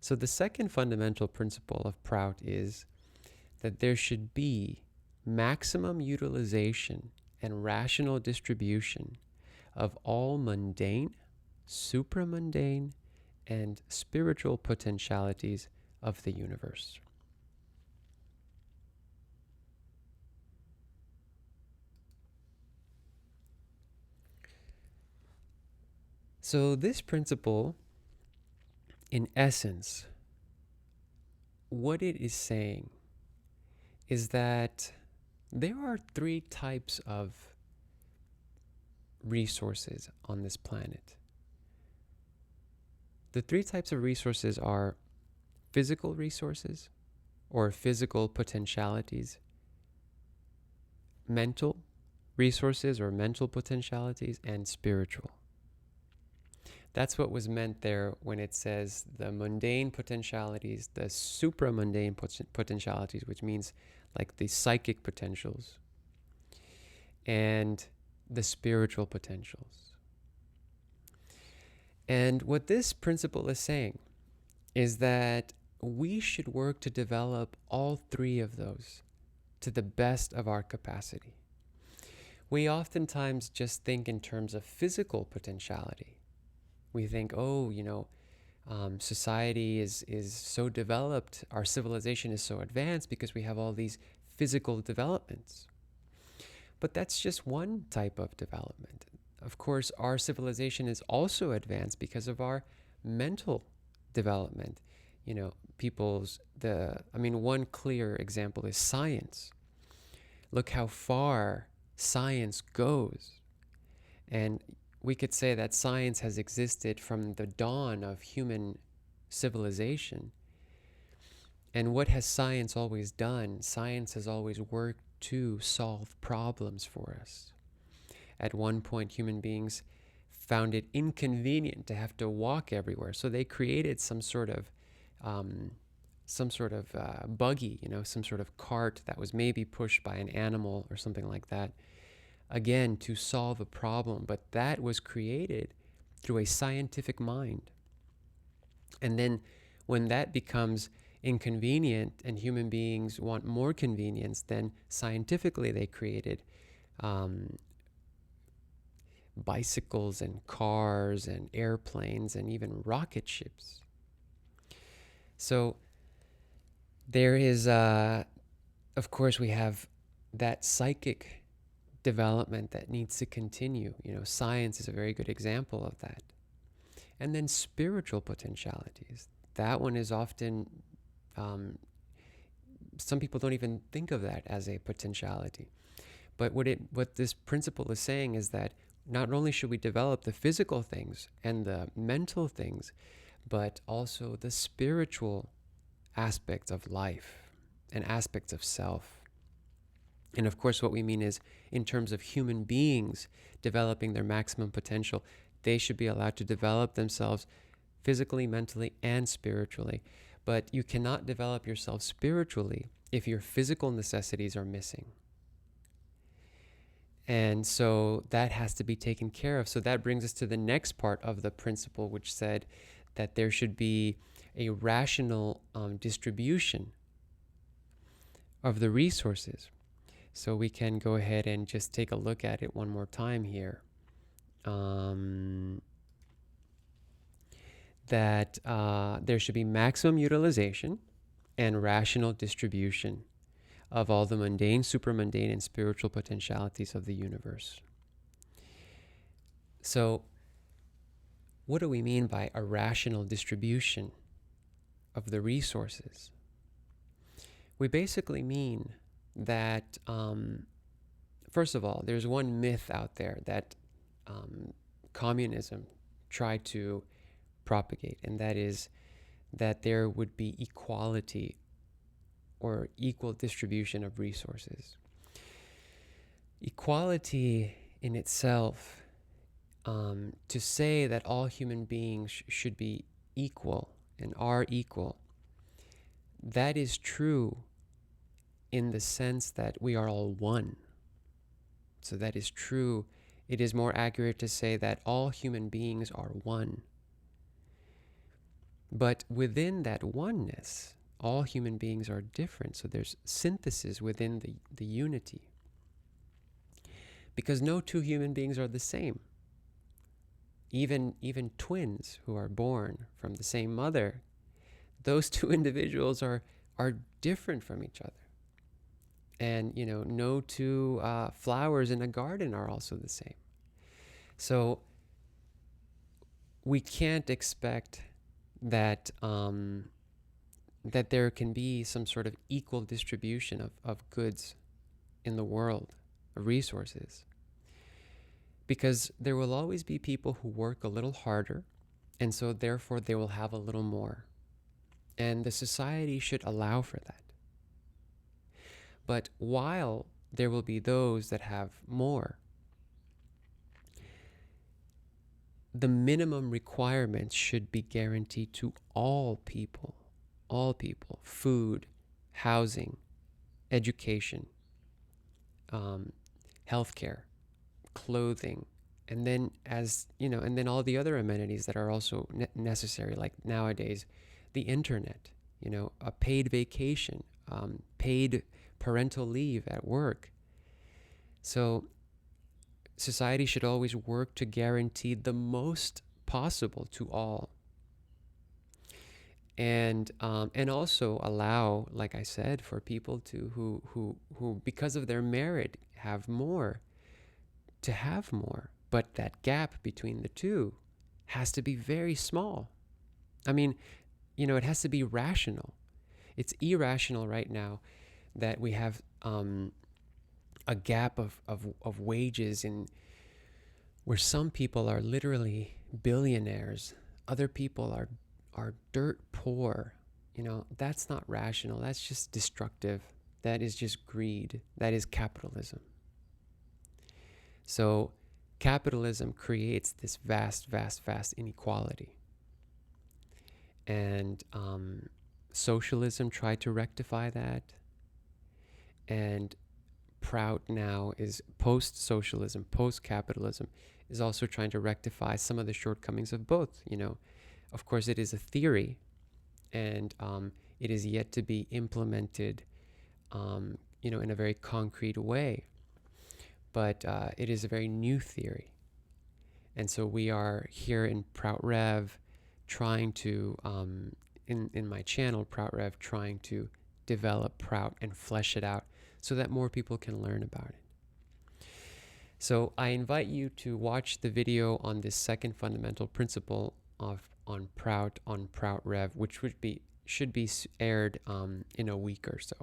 So the second fundamental principle of PROUT is that there should be maximum utilization and rational distribution of all mundane, supramundane, and spiritual potentialities of the universe. So this principle, in essence, what it is saying is that there are three types of resources on this planet. The three types of resources are physical resources or physical potentialities, mental resources or mental potentialities, and spiritual. That's what was meant there when it says the mundane potentialities, the supramundane potentialities, which means like the psychic potentials, and the spiritual potentials. And what this principle is saying is that we should work to develop all three of those to the best of our capacity. We oftentimes just think in terms of physical potentiality. We think, society is so developed, our civilization is so advanced because we have all these physical developments. But that's just one type of development. Of course, our civilization is also advanced because of our mental development. One clear example is science. Look how far science goes. And we could say that science has existed from the dawn of human civilization. And what has science always done? Science has always worked to solve problems for us. At one point, human beings found it inconvenient to have to walk everywhere, so they created some sort of buggy, some sort of cart that was maybe pushed by an animal or something like that, again, to solve a problem. But that was created through a scientific mind. And then when that becomes inconvenient and human beings want more convenience, then scientifically they created bicycles and cars and airplanes and even rocket ships. So there is, of course, we have that psychic development that needs to continue. Science is a very good example of that. And then spiritual potentialities. That one is often, some people don't even think of that as a potentiality. But what this principle is saying is that not only should we develop the physical things and the mental things, but also the spiritual aspects of life and aspects of self. And of course, what we mean is in terms of human beings developing their maximum potential, they should be allowed to develop themselves physically, mentally, and spiritually. But you cannot develop yourself spiritually if your physical necessities are missing. And so that has to be taken care of. So that brings us to the next part of the principle, which said that there should be a rational distribution of the resources. So we can go ahead and just take a look at it one more time here. That there should be maximum utilization and rational distribution of all the mundane, supramundane, and spiritual potentialities of the universe. So, what do we mean by a rational distribution of the resources? We basically mean that, first of all, there's one myth out there that communism tried to propagate, and that is that there would be equality or equal distribution of resources. Equality in itself, to say that all human beings should be equal and are equal, that is true in the sense that we are all one. So that is true. It is more accurate to say that all human beings are one. But within that oneness, all human beings are different. So there's synthesis within the unity. Because no two human beings are the same. Even twins who are born from the same mother, those two individuals are different from each other. And no two flowers in a garden are also the same. So we can't expect that that there can be some sort of equal distribution of goods in the world, of resources, because there will always be people who work a little harder, and so therefore they will have a little more. And the society should allow for that. But while there will be those that have more, the minimum requirements should be guaranteed to all people. All people. Food, housing, education, healthcare, clothing, and then and then all the other amenities that are also necessary, like nowadays, the internet, a paid vacation, paid parental leave at work. So society should always work to guarantee the most possible to all, and also allow, like I said, for people to who because of their merit have more, to have more. But that gap between the two has to be very small. I mean, it has to be rational. It's irrational right now that we have a gap of wages in where some people are literally billionaires, other people are dirt poor. That's not rational. That's just destructive. That is just greed. That is capitalism. So capitalism creates this vast, vast, vast inequality. And socialism tried to rectify that. And PROUT now is post-socialism, post-capitalism, is also trying to rectify some of the shortcomings of both. Of course, it is a theory, and it is yet to be implemented, in a very concrete way. But it is a very new theory. And so we are here in PROUT Rev trying to, in my channel, PROUT Rev, trying to develop PROUT and flesh it out so that more people can learn about it. So I invite you to watch the video on this second fundamental principle on PROUT Rev, which should be aired in a week or so.